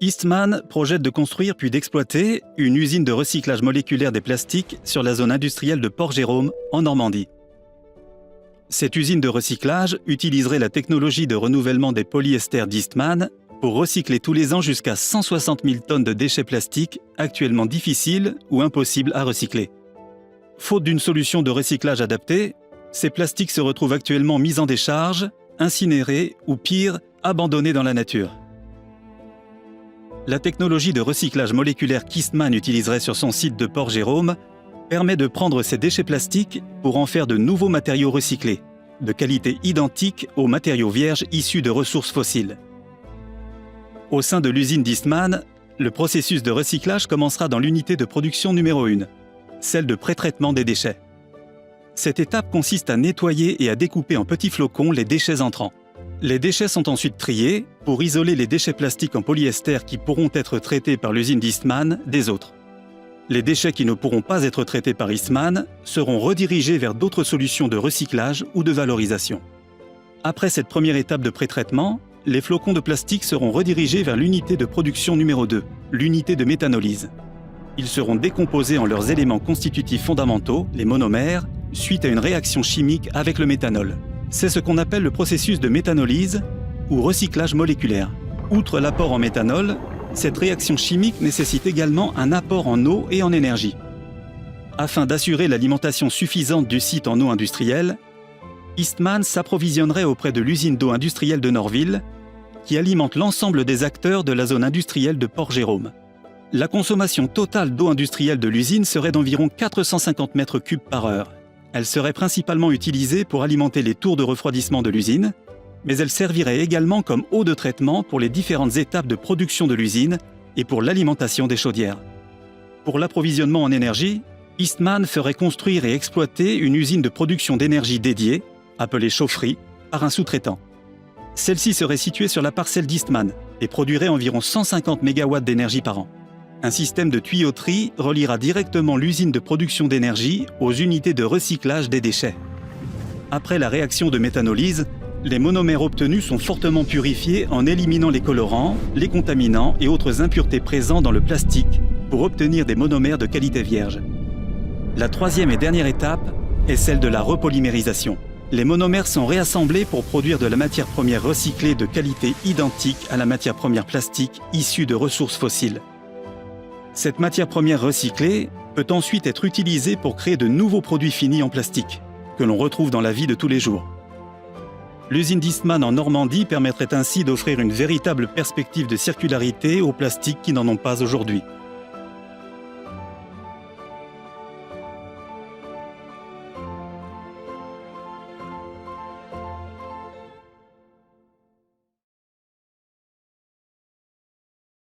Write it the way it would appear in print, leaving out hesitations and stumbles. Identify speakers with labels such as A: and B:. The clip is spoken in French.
A: Eastman projette de construire puis d'exploiter une usine de recyclage moléculaire des plastiques sur la zone industrielle de Port-Jérôme, en Normandie. Cette usine de recyclage utiliserait la technologie de renouvellement des polyesters d'Eastman pour recycler tous les ans jusqu'à 160 000 tonnes de déchets plastiques actuellement difficiles ou impossibles à recycler. Faute d'une solution de recyclage adaptée, ces plastiques se retrouvent actuellement mis en décharge, incinérés ou pire, abandonnés dans la nature. La technologie de recyclage moléculaire qu'Eastman utiliserait sur son site de Port-Jérôme permet de prendre ces déchets plastiques pour en faire de nouveaux matériaux recyclés, de qualité identique aux matériaux vierges issus de ressources fossiles. Au sein de l'usine d'Eastman, le processus de recyclage commencera dans l'unité de production numéro 1, celle de pré-traitement des déchets. Cette étape consiste à nettoyer et à découper en petits flocons les déchets entrants. Les déchets sont ensuite triés pour isoler les déchets plastiques en polyester qui pourront être traités par l'usine d'Eastman des autres. Les déchets qui ne pourront pas être traités par Eastman seront redirigés vers d'autres solutions de recyclage ou de valorisation. Après cette première étape de pré-traitement, les flocons de plastique seront redirigés vers l'unité de production numéro 2, l'unité de méthanolyse. Ils seront décomposés en leurs éléments constitutifs fondamentaux, les monomères, suite à une réaction chimique avec le méthanol. C'est ce qu'on appelle le processus de méthanolyse ou recyclage moléculaire. Outre l'apport en méthanol, cette réaction chimique nécessite également un apport en eau et en énergie. Afin d'assurer l'alimentation suffisante du site en eau industrielle, Eastman s'approvisionnerait auprès de l'usine d'eau industrielle de Norville, qui alimente l'ensemble des acteurs de la zone industrielle de Port-Jérôme. La consommation totale d'eau industrielle de l'usine serait d'environ 450 mètres cubes par heure. Elle serait principalement utilisée pour alimenter les tours de refroidissement de l'usine, mais elle servirait également comme eau de traitement pour les différentes étapes de production de l'usine et pour l'alimentation des chaudières. Pour l'approvisionnement en énergie, Eastman ferait construire et exploiter une usine de production d'énergie dédiée, appelée chaufferie, par un sous-traitant. Celle-ci serait située sur la parcelle d'Eastman et produirait environ 150 MW d'énergie par an. Un système de tuyauterie reliera directement l'usine de production d'énergie aux unités de recyclage des déchets. Après la réaction de méthanolyse, les monomères obtenus sont fortement purifiés en éliminant les colorants, les contaminants et autres impuretés présents dans le plastique pour obtenir des monomères de qualité vierge. La troisième et dernière étape est celle de la repolymérisation. Les monomères sont réassemblés pour produire de la matière première recyclée de qualité identique à la matière première plastique issue de ressources fossiles. Cette matière première recyclée peut ensuite être utilisée pour créer de nouveaux produits finis en plastique, que l'on retrouve dans la vie de tous les jours. L'usine d'Eastman en Normandie permettrait ainsi d'offrir une véritable perspective de circularité aux plastiques qui n'en ont pas aujourd'hui.